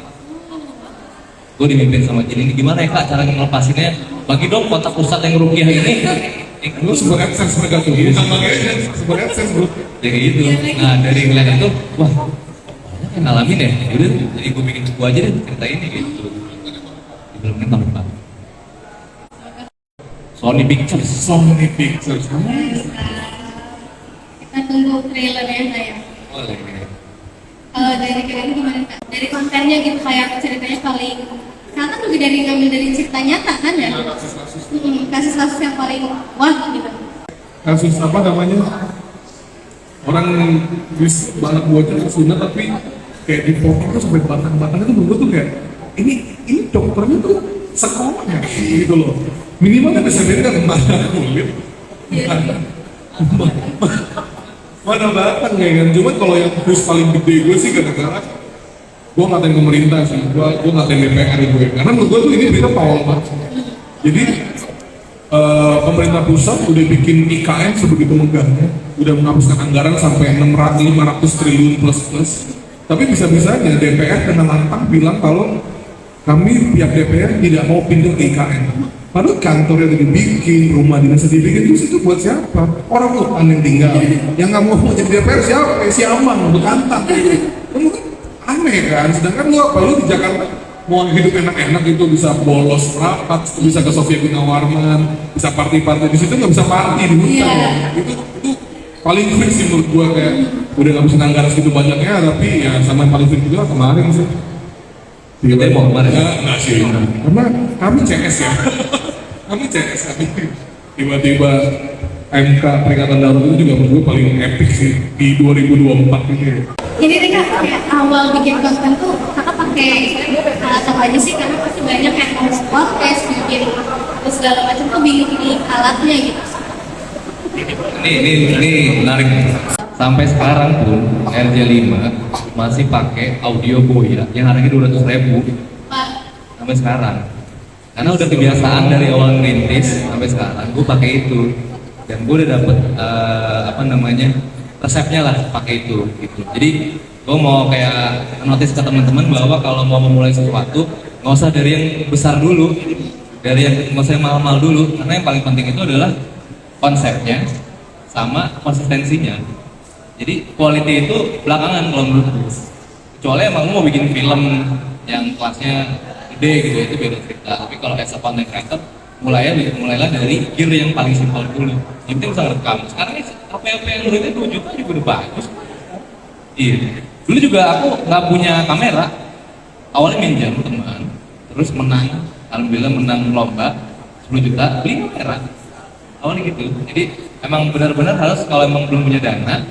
Gue dimimpin sama jin ini, gimana ya kak cara ngelepasinnya? Bagi dong kontak Ustadz yang ruqyah ini. Lu sebuah AdSense mereka tuh, bukan pakai AdSense, sebuah AdSense bro. Jadi gitu. Nah dari ngeliat itu, wah banyak yang ngalamin ya. Yaudah, jadi gue bikin buku aja deh cerita ini gitu. Dibelumnya tahun depan. Sony Pictures. Sony Pictures. Kita tunggu trailernya saya. Boleh. Kalau dari kalian gimana kak? Dari kontennya gitu kayak ceritanya paling karena juga dari ngambil dari cerita nyata kan ya? Kasus-kasus yang paling wah gitu. Kasus apa namanya? Orang bis balap bocah sunat tapi kayak dipotong tuh sampai batang-batangnya tuh menurut tuh kayak ini dokternya tuh sekolah ya gitu loh. Minimal kan bisa beda mana kulit, mana batang ya kan. Cuman kalau yang terus paling gede gue sih gara-gara gue ngatain pemerintah sih, gue ngatain DPR gue, karena menurut gue tuh ini berita pawal banget. Jadi pemerintah pusat udah bikin IKN sebegitu megahnya, udah menghapuskan anggaran sampai 500 triliun plus, tapi bisa-bisanya DPR kena lantang bilang kalau kami pihak DPR tidak mau pindah ke IKN. Padahal kantornya udah dibikin, rumah dinas dibikin, terus itu buat siapa? Orang hutan yang tinggal, yang nggak mau jadi DPR siapa? Si Amang, bekantang gitu. Aneh kan, sedangkan lu apa? Lu di Jakarta mau hidup enak-enak itu bisa bolos rapat, bisa ke Sofia Gunawarman, bisa party-party di situ, nggak bisa party di hutan. Itu paling freak sih menurut gua, kayak udah nggak bisa anggaran segitu banyaknya, tapi ya sama yang paling freak juga kemarin sih. Demo kemarin? Nggak sih, karena kami CS ya. Kami CS, kami tiba-tiba MK peringatan darurat itu juga menurut gue paling epic sih di 2024 ini. Jadi deh kak, kayak awal bikin konten tuh kakak pakai alat apa aja sih? Karena pasti banyak yang mau podcast, bikin terus segala macam tuh bingung alatnya gitu. Ini menarik. Sampai sekarang pun RJ5 masih pakai audio Boya yang harganya 200.000 Pak, sampai sekarang. Karena udah kebiasaan dari awal ngerintis sampai sekarang gue pakai itu, dan gue udah dapet resepnya lah pakai itu gitu. Jadi gue mau kayak notice ke teman-teman bahwa kalau mau memulai sesuatu nggak usah dari yang besar dulu, dari yang nggak usah yang mahal-mahal dulu, karena yang paling penting itu adalah konsepnya sama konsistensinya. Jadi quality itu belakangan kalau menurutku. Kecuali emang mau bikin film yang kelasnya gede gitu, itu beda cerita. Tapi kalau as a content creator, mulailah dari gear yang paling simpel dulu. Yang penting bisa ngerekam. Sekarang ini HP yang duitnya 2 juta juga udah bagus. Iya. Dulu juga aku nggak punya kamera. Awalnya minjam teman, terus menang. Alhamdulillah menang lomba 10 juta, beli kamera. Awalnya gitu. Jadi emang benar-benar harus, kalau emang belum punya dana,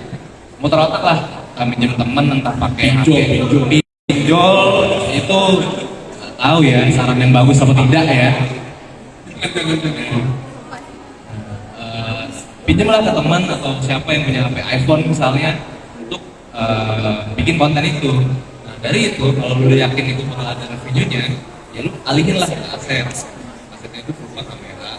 muter otak lah, minjem temen entah pakai HP, pinjol itu tahu ya saran yang bagus apa tidak ya. Pinjemlah ke teman atau siapa yang punya HP iPhone misalnya untuk bikin konten itu. Nah, dari itu kalau lu udah yakin itu bakal ada revenue-nya, ya lu alihin lah ke aset. Asetnya itu berupa kamera,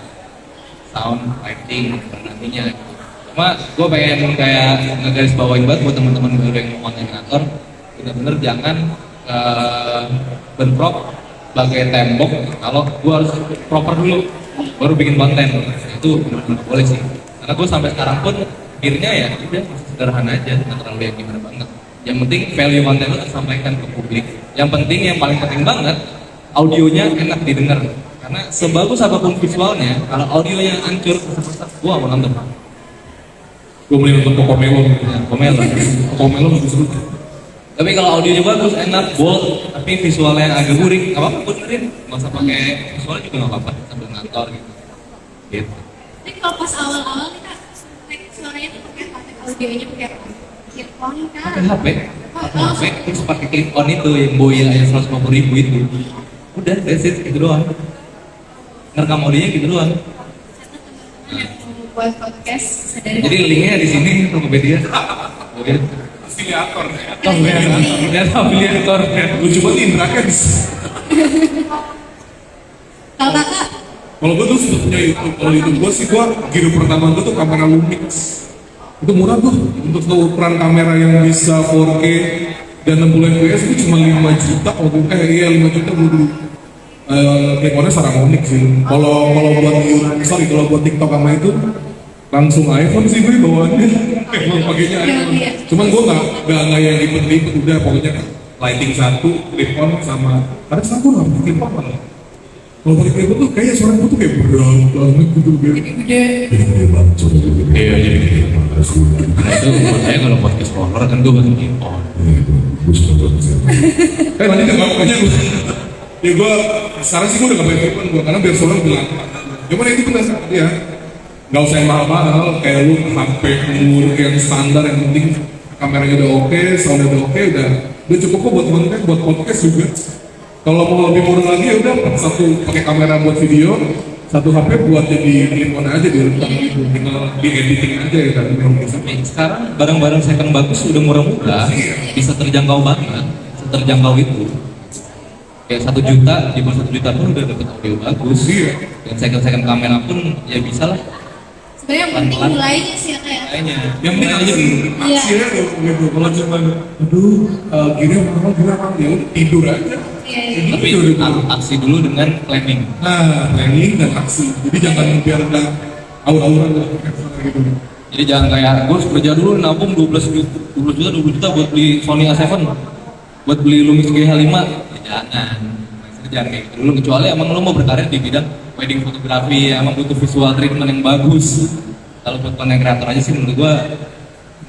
sound, lighting, dan nantinya gitu. Cuma gue pengen kayak ngegaris bawain banget buat teman-teman baru yang mau konten kreator, bener-bener jangan bentrok bagai tembok kalau gue harus proper dulu baru bikin konten. Itu bener-bener boleh sih, karena gue sampai sekarang pun akhirnya ya udah masih sederhana aja, nggak terlalu yang gimana banget. Yang penting value konten lo tersampaikan ke publik. Yang penting, yang paling penting banget, audionya enak didengar. Karena sebagus apapun visualnya, kalau audionya hancur, gue gak mau nonton. Gue beli nonton Cocomelon. Ya, Cocomelon. Cocomelon lebih seru. Tapi kalau audionya bagus, enak, bold, tapi visualnya agak burik, nggak apa-apa, gue dengerin. Nggak usah pakai visualnya juga nggak apa-apa, sambil ngantor gitu. Gitu. Tapi kalau pas awal-awal kita suaranya tuh pakai audionya pakai earphone kan? Pakai HP, terus pakai clip on itu yang boya yang 150.000 itu. Udah, that's it, gitu doang. Ngerekam audionya gitu doang. Buat podcast sadari. Jadi linknya di sini Tokopedia. Oke. Afiliator. Afiliator. Lucu banget Indra Kens. Kalau kakak, Kalau gue tuh sudah punya YouTube. Kalau YouTube gue sih gue gear pertama gue tuh kamera Lumix. Itu murah tuh untuk ukuran kamera yang bisa 4K dan 60 fps itu cuma 5 juta waktu 5 juta dulu. Clip-onnya Saramonic sih. Kalau buat buat TikTok sama itu langsung iPhone sih gue bawaannya. Emang pakainya iPhone. Cuman gue nggak yang ribet-ribet, udah pokoknya lighting satu, clip-on sama. Karena sekarang gue nggak pakai clip-on malah. Kalau pakai clip-on tuh kayaknya suara gue tuh kayak berat banget gitu. Gede banget. Iya jadi gede. Nah itu buat saya kalau podcast horror kan gue pakai clip-on. Nanti nggak makanya gue. Ya gue sekarang sih gue udah gak pakai clip-on gue karena biar suara lebih lama. Cuman itu benar ya. Gak usah yang mahal-mahal, kayak lu HP umur yang standar, yang penting kameranya udah oke, soundnya udah oke, udah cukup kok buat konten, buat podcast juga. Kalau mau lebih murah lagi ya udah satu pakai kamera buat video, satu HP buat jadi clip-on aja direkam, tinggal di editing aja ya kan. Sekarang barang-barang second bagus udah murah-murah, bisa terjangkau banget, terjangkau itu. Kayak 1 juta, di bawah 1 juta pun udah dapet audio bagus. Iya. Dan second kamera pun ya bisa lah. sebenarnya yang penting mulainya sih ya kayak. Kayaknya. Yang penting aja dulu, Iya. aksinya gitu. Kalau cuma, gini mahal, ya udah tidur aja. Iya. Tapi aksi dulu dengan planning. Nah, planning dan aksi. Jadi jangan biar ada aura-aura gitu. Jadi jangan kayak gue kerja dulu nabung 20 juta buat beli Sony A7, buat beli Lumix GH5. Ya jangan kayak gitu dulu, kecuali emang lo mau berkarir di bidang wedding fotografi, emang butuh visual treatment yang bagus. Kalau buat konten kreator aja sih menurut gua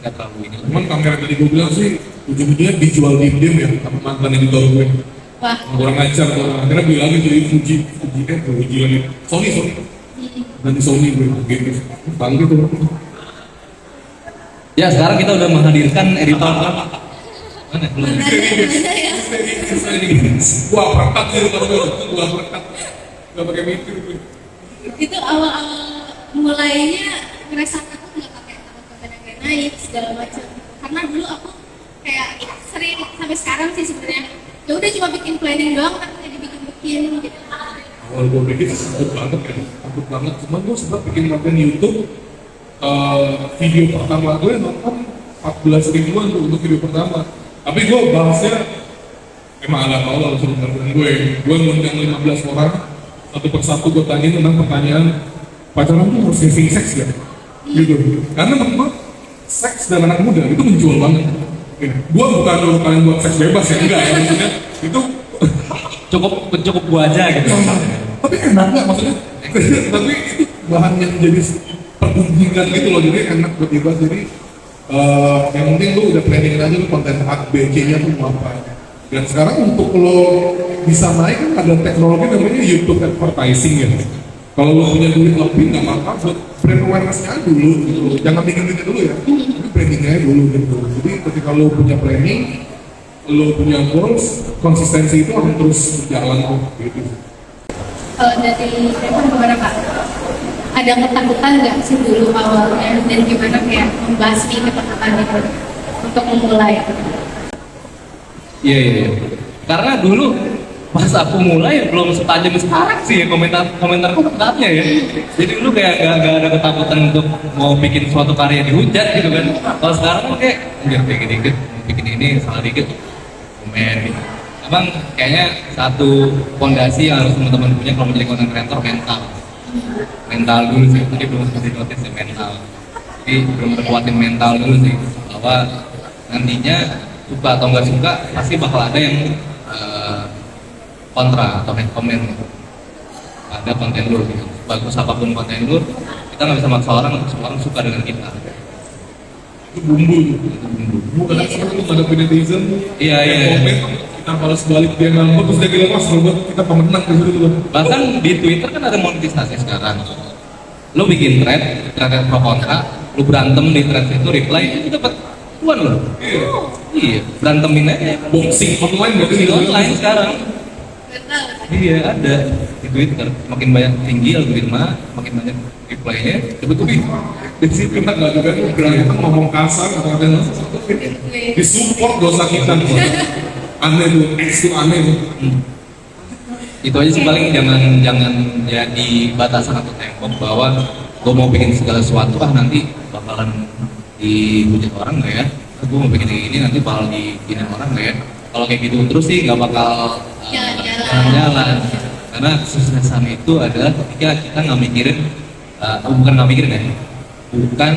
nggak terlalu ini. Cuman kamera tadi gue bilang sih ujung-ujungnya dijual diem ya sama mantan editor gue. Wah, Kurang ajar tuh, akhirnya beli lagi jadi Fuji lagi. Sony. Nanti Sony gue gitu. Bangga tuh. Ya sekarang kita udah menghadirkan editor mana? Belum. ada ya. Wah, perkat sih kalau gue perkat. Gak pakai mikir gue. Itu awal-awal mulainya ngerasa takut nggak pakai takut yang naik segala macam. Karena dulu aku kayak sering sampai sekarang sih sebenarnya. Ya udah cuma bikin planning doang, tapi nggak dibikin gitu. Awal gue bikin takut banget. Cuman gue sempat bikin konten YouTube. Video pertama gue nonton 14 ribuan tuh untuk video pertama. Tapi gue bahasnya emang ala tolol sebenarnya gue ngundang 15 orang, satu persatu gue tanyain tentang pertanyaan pacaran tuh harus having sex gak? Gitu. Karena menurut gue seks dan anak muda itu menjual banget. Gue bukan kalian buat seks bebas ya, enggak ya maksudnya itu cukup gua aja gitu. tapi enak nggak maksudnya? Tapi itu bahan yang jadi pergunjingan gitu loh, jadi enak buat dibahas. Jadi yang penting lu udah planning aja lu konten A, B, C-nya tuh mau apa. Dan sekarang untuk lo bisa naik kan ada teknologi namanya YouTube advertising ya. Kalau lo punya duit lebih nggak apa-apa, buat brand awareness-nya dulu gitu. Jangan bikin duitnya dulu ya, tapi branding-nya dulu gitu. Jadi ketika lo punya planning, lo punya goals, konsistensi itu akan terus berjalan gitu. Kalau dari Stefan gimana Pak? Ada ketakutan nggak sih dulu awalnya dan gimana kayak membahas ketakutan itu untuk memulai? Iya iya. Iya. Karena dulu pas aku mulai belum setajam sekarang sih ya komentarnya ya. Jadi dulu kayak gak ada ketakutan untuk mau bikin suatu karya dihujat gitu kan. Kalau sekarang tuh kayak biar dikit-dikit bikin ini salah dikit komen gitu. Abang kayaknya satu fondasi yang harus teman-teman punya kalau menjadi content creator mental dulu sih. Tadi belum sempat notice ya mental. Jadi belum terkuatin mental dulu sih bahwa nantinya suka atau nggak suka pasti bakal ada yang kontra atau hate comment gitu. Ada konten lu gitu. Bagus apapun konten lu, kita nggak bisa maksa orang untuk semua orang suka dengan kita. Itu bumbu. Itu bumbu. Bumbu kadang sekarang ada netizen. Iya iya. Komen, kita balas balik dia ngambek terus dia bilang mas buat kita pemenang di situ tuh. Bahkan di Twitter kan ada monetisasi sekarang. Lu bikin thread pro kontra, lu berantem di thread itu reply itu dapat cuan lo. Iya. Iya, berantemin aja. Boxing online berarti Di gitu. online sekarang. Iya ada di Twitter. Makin banyak tinggi algoritma, makin banyak reply-nya. Sebetulnya di situ kita nggak juga kita ngomong kasar atau ada di support dosa kita tuh. Aneh tuh, X tuh aneh tuh. Itu aja sih paling jangan jadi batasan atau tembok bahwa gue mau bikin segala sesuatu nanti bakalan dihujat orang nggak ya? Gue mau bikin ini nanti bakal diginin orang nggak ya? Kalau kayak gitu terus sih nggak bakal jalan-jalan. Karena kesuksesan itu adalah ketika kita nggak mikirin, bukan nggak mikirin ya, bukan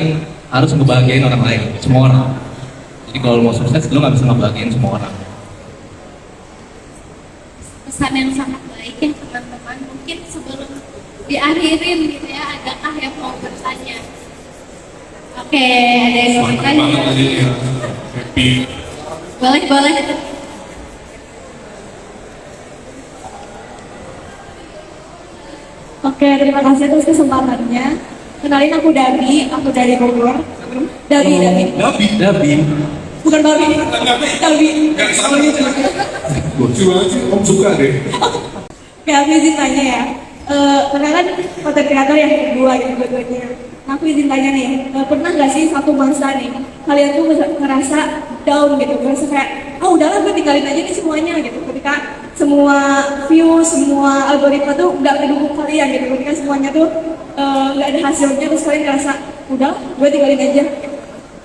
harus ngebahagiain orang lain, semua orang. Jadi kalau mau sukses, lo nggak bisa ngebahagiain semua orang. Pesan yang sangat baik ya teman-teman. Mungkin sebelum diakhirin gitu ya, adakah yang mau bertanya? Oke, ada yang mau Mantap bertanya? banget aja ya. Happy. Boleh. Oke, terima kasih atas kesempatannya. Kenalin aku Dabi, aku dari Bogor. Dabi. Dabi. Bukan babi. Dabi. Gak salah gitu. Lucu banget sih, om suka deh. Oke, aku izin tanya ya. Karena kan konten kreator yang kedua gitu dua-duanya. Aku izin tanya nih, pernah nggak sih satu masa nih kalian tuh ngerasa down gitu, ngerasa kayak, udahlah gue tinggalin aja nih semuanya gitu. Ketika semua view, semua algoritma tuh nggak mendukung kalian gitu, ketika semuanya tuh nggak ada hasilnya, terus kalian ngerasa, udah, gue tinggalin aja.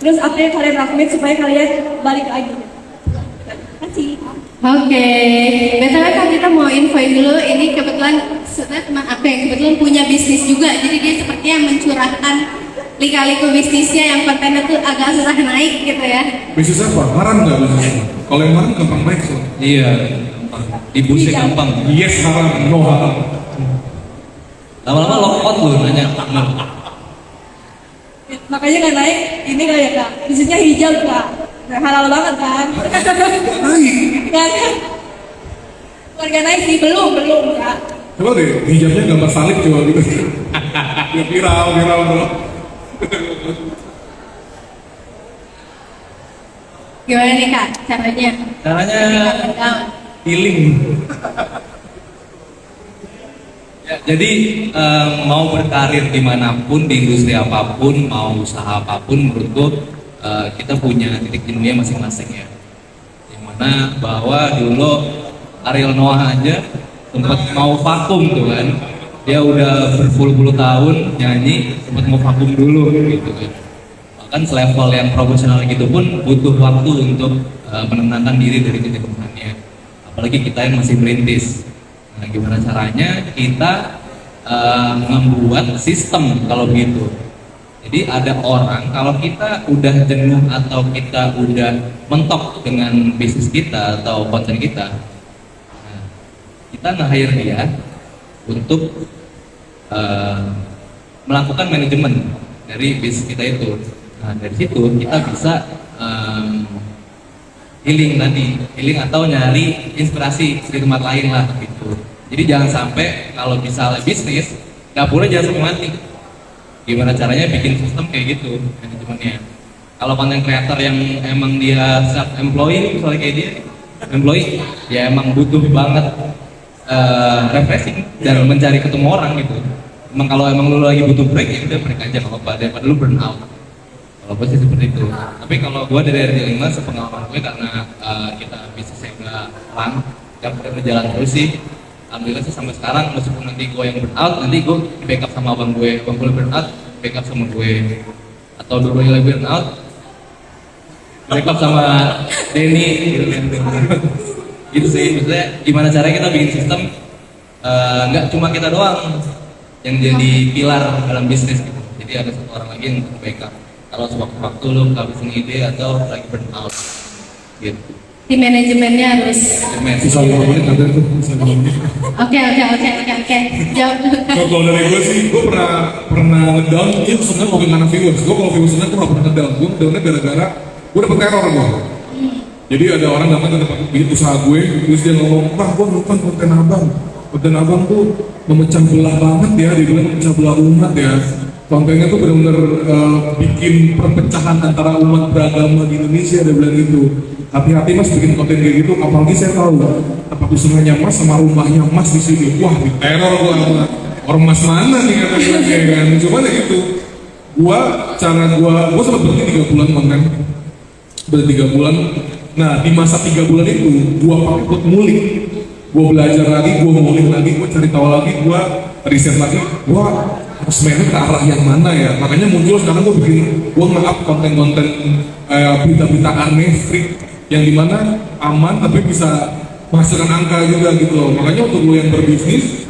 Terus apa yang kalian lakuin supaya kalian balik lagi? Terima kasih. Oke, btw kan kita mau infoin dulu, ini kebetulan sebenarnya teman aku yang kebetulan punya bisnis juga, jadi dia sepertinya mencurahkan lika-liku bisnisnya yang kontennya tuh agak susah naik gitu ya. Bisnis apa? Haram nggak bisnisnya? Kalau yang haram gampang naik soalnya. Iya. Dibusik gampang. Yes haram, no haram. Lama-lama lock lu nanya partner. Makanya nggak naik, ini kali ya kak, bisnisnya hijau kak, halal banget kan? Nggak kan? Bukan nggak naik sih, belum kak. Coba deh, hijabnya gambar salib coba gitu. Ya viral bro. Gimana nih kak caranya? Caranya Down. healing. Ya, jadi mau berkarir dimanapun, di industri apapun, mau usaha apapun, menurutku kita punya titik jenuhnya masing-masing ya. Dimana bahwa dulu Ariel Noah aja sempat mau vakum tuh kan, dia udah berpuluh-puluh tahun nyanyi, sempat mau vakum dulu gitu kan. Bahkan selevel yang profesional gitu pun butuh waktu untuk menenangkan diri dari titik jenuhnya. Apalagi kita yang masih merintis. Nah, gimana caranya kita membuat sistem kalau begitu. Jadi ada orang kalau kita udah jenuh atau kita udah mentok dengan bisnis kita atau konten kita, nah, kita nge-hire dia untuk melakukan manajemen dari bisnis kita itu. Nah dari situ kita bisa healing atau nyari inspirasi di tempat lain lah gitu. Jadi jangan sampai kalau misalnya bisnis dapurnya jangan sampai mati. Gimana caranya bikin sistem kayak gitu manajemennya. Kalau content creator yang emang dia self employee misalnya kayak dia employee, ya emang butuh banget refreshing dan mencari ketemu orang gitu. Emang kalau emang lu lagi butuh break ya udah break aja nggak apa-apa daripada lu burn out. Kalau Kalau gue sih seperti itu. Tapi kalau gue dari RJ5 sepengalaman gue karena kita bisnisnya udah lang, yang udah berjalan terus sih. Alhamdulillah sih sampai sekarang meskipun nanti gue yang burn out, nanti gue di backup sama abang gue burn out, backup sama gue. Atau dua-duanya lagi burn out, backup sama Denny gitu kan. Gitu sih, maksudnya gimana caranya kita bikin sistem nggak cuma kita doang yang jadi pilar dalam bisnis gitu. Jadi ada satu orang lagi yang backup kalau sewaktu-waktu lu kehabisan ide atau lagi burn out gitu. Tim manajemennya harus. Bisa 5 menit ada tuh, bisa 5 menit. Oke. Jawab. Kalau dari gue sih, gue pernah ngedown, itu sebenarnya bukan karena viewers. Gue kalau viewers sebenarnya gue gak pernah ngedown. Gue ngedownnya gara-gara gue dapet teror gue. Jadi ada orang datang ke tempat usaha gue, terus dia ngomong, "Wah, gue nonton konten abang. Konten abang tuh memecah belah banget ya, dia bilang memecah belah umat ya. Kontennya tuh benar-benar bikin perpecahan antara umat beragama di Indonesia," dia bilang gitu. Hati-hati mas bikin konten kayak gitu, apalagi saya tahu tempat usahanya mas sama rumahnya mas di sini. Wah, diteror gua sama ormas mana nih katanya kan. Cuman ya gitu. Gua sempat berhenti 3 bulan konten. Berhenti 3 bulan. Nah, di masa 3 bulan itu gua pakai buat ngulik. Gua belajar lagi, gua ngulik lagi, gua cari tahu lagi, gua riset lagi. Gua harus mainnya ke arah yang mana ya. Makanya muncul sekarang gua nge-up konten-konten berita-berita aneh, freak, yang dimana aman tapi bisa menghasilkan angka juga gitu loh. Makanya untuk lo yang berbisnis,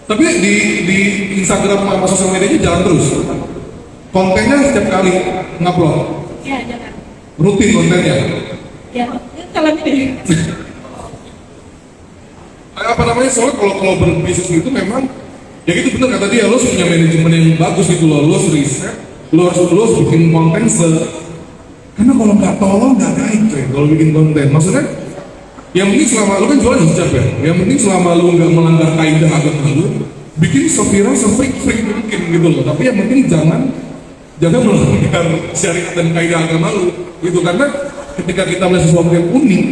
tapi di Instagram sama sosial medianya jalan terus. Kontennya setiap kali ngupload, Ya, jangan. rutin kontennya. Ya, kalian deh. Apa namanya, soalnya kalau berbisnis itu memang ya gitu bener kata dia, lo harus punya manajemen yang bagus gitu loh. Lo harus riset, lo harus bikin konten karena kalau nggak tolong nggak naik coy kalau bikin konten. Maksudnya yang penting selama lu kan jualan hijab ya, yang penting selama lu nggak melanggar kaidah agama lu, bikin viral se-freak mungkin gitu loh. Tapi yang penting jangan melanggar syariat dan kaidah agama lu gitu. Karena ketika kita melihat sesuatu yang unik,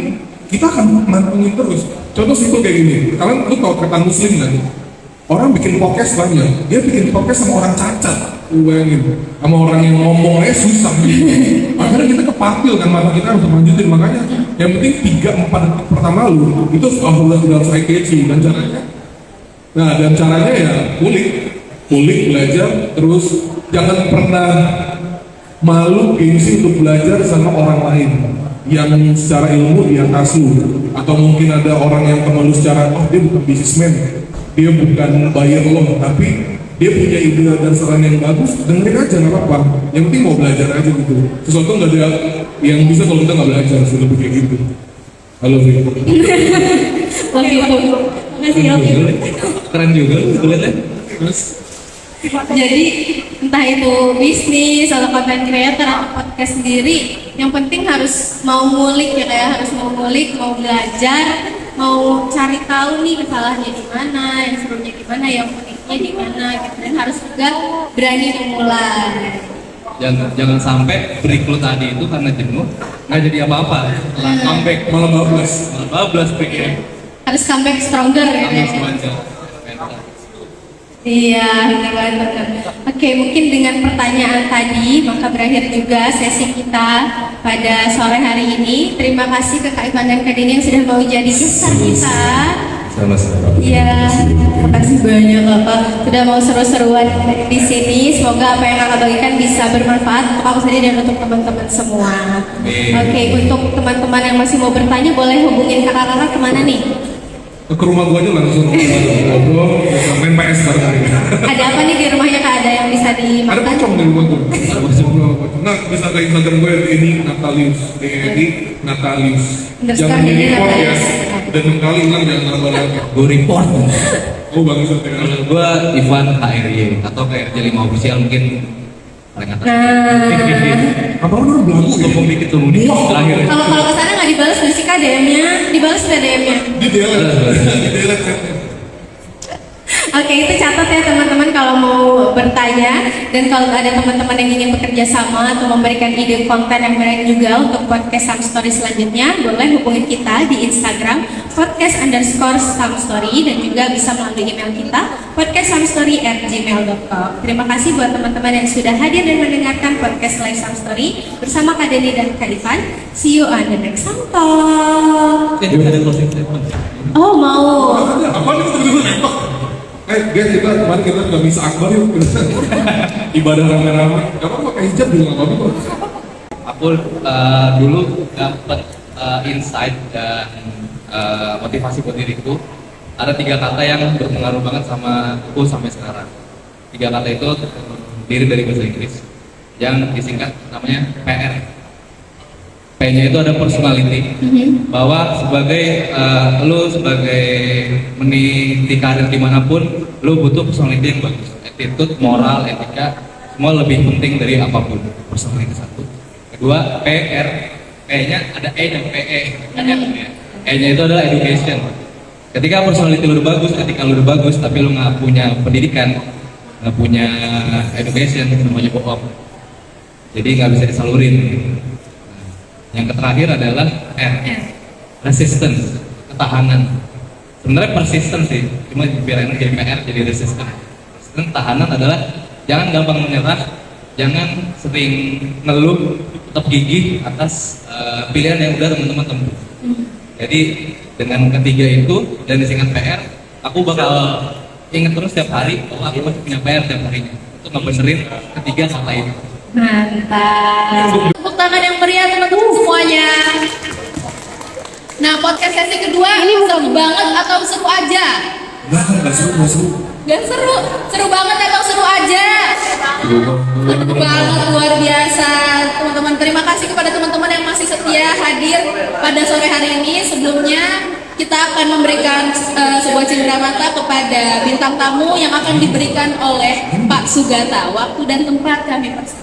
kita akan mantengin terus. Contoh simpel kayak gini, kalian tuh tahu kata muslim kan? Orang bikin podcast banyak, dia bikin podcast sama orang cacat, bayangin, sama orang yang ngomong aja susah gitu. Akhirnya kita kepanggil kan, mata kita harus lanjutin. Makanya yang penting 3-4 detik pertama lu itu udah saya catchy. Dan caranya ya kulik belajar terus. Jangan pernah malu gengsi untuk belajar sama orang lain yang secara ilmu di atas lu, atau mungkin ada orang yang teman lu secara dia bukan businessman, dia bukan buyer lo, tapi dia punya ide dan saran yang bagus, dengerin aja nggak apa-apa. Yang penting mau belajar aja gitu. Sesuatu nggak ada yang bisa kalau kita nggak belajar, sudah kayak gitu. Halo Viko. Lagi itu. Makasih, oke. Keren juga lu lihat ya. Terus Jadi entah itu bisnis atau content creator atau podcast sendiri, yang penting harus mau ngulik ya, kayak harus mau ngulik, mau belajar, mau cari tahu nih kesalahannya di mana, yang serunya di mana, yang uniknya di mana gitu. Dan harus juga berani memulai. Jangan sampai break lu tadi itu karena jenuh nggak jadi apa-apa. Setelah comeback malah bablas. breaknya. Harus comeback stronger ya. Langsung aja. Mental. Iya, benar. Oke, mungkin dengan pertanyaan tadi maka berakhir juga sesi kita pada sore hari ini. Terima kasih ke Kak Ivan dan Kak Dini yang sudah mau jadi gestar kita. Sama-sama. Iya, terima kasih banyak Bapak sudah mau seru-seruan di sini. Semoga apa yang Kakak bagikan bisa bermanfaat untuk aku sendiri dan untuk teman-teman semua. Oke, untuk teman-teman yang masih mau bertanya boleh hubungin kakak-kakak kemana nih? Ke rumah gua aja langsung ngobrol, main PS bareng. Ada apa nih di rumahnya Kak? Ada yang bisa Ada dimakan? pocong di rumah gua. Ada pocong. Nah, bisa ke Instagram gue ini Natalius, Natalius. Underscore Jangan di jadi report ya. Natalius. Dan 6 kali hilang jangan nambah lagi. Gue report. Oh bangsat ya. Kalau gue Ivan HRY atau KRJ5 official mungkin paling atas. Nah, Apa orang belagu ya? Ngomong dikit tuh di terakhir. kalau ke sana nggak dibalas nggak sih Kak DM-nya? Dibalas nggak DM-nya? Di delete chatnya. Oke, itu catat ya teman-teman kalau mau bertanya, dan kalau ada teman-teman yang ingin bekerja sama atau memberikan ide konten yang menarik juga untuk podcast Some Story selanjutnya, boleh hubungi kita di Instagram podcast_somestory dan juga bisa melalui email kita podcastsomestory@gmail.com. Terima kasih buat teman-teman yang sudah hadir dan mendengarkan podcast Live Some Story bersama Kak Deni dan Kak Ivan. See you on the next Talk. Ada closing statement. Oh, mau. Apa nih tiba-tiba nembak? Guys, kemarin kita nggak bisa akbar yuk. Ibadah rame-rame. Gak apa-apa, pakai hijab juga nggak apa-apa. Aku dulu dapat insight dan motivasi buat diriku. Ada 3 kata yang berpengaruh banget sama aku sampai sekarang. 3 kata itu terdiri dari bahasa Inggris yang disingkat namanya PR. P-nya itu ada personality, bahwa sebagai lu sebagai meniti karir dimanapun, lu butuh personality yang bagus, attitude, moral, etika, semua lebih penting dari apapun. Personality satu. Kedua, PR, P-nya ada E dan PE, E-nya itu adalah education. Ketika personality lu udah bagus, ketika lu udah bagus, tapi lu nggak punya pendidikan, nggak punya education, semuanya bohong. Jadi nggak bisa disalurin. Yang terakhir adalah R, resistance, ketahanan. Sebenarnya persistence sih, cuma biar enak jadi PR, jadi resistance. Resistance, tahanan adalah jangan gampang menyerah, jangan sering ngeluh, tetap gigih atas pilihan yang udah teman-teman tempuh. Jadi dengan ketiga itu dan disingkat PR, aku bakal ingat terus setiap hari bahwa aku masih punya PR setiap harinya untuk ngebenerin ketiga kata itu. Mantap. Tepuk tangan yang meriah teman-teman semuanya. Nah, podcast sesi kedua ini seru banget atau seru aja? Nggak seru. Gak seru, seru banget atau seru aja? Seru banget, luar biasa teman-teman. Terima kasih kepada teman-teman yang masih setia hadir pada sore hari ini. Sebelumnya kita akan memberikan sebuah cenderamata kepada bintang tamu yang akan diberikan oleh Pak Sugata. Waktu dan tempat kami persilakan.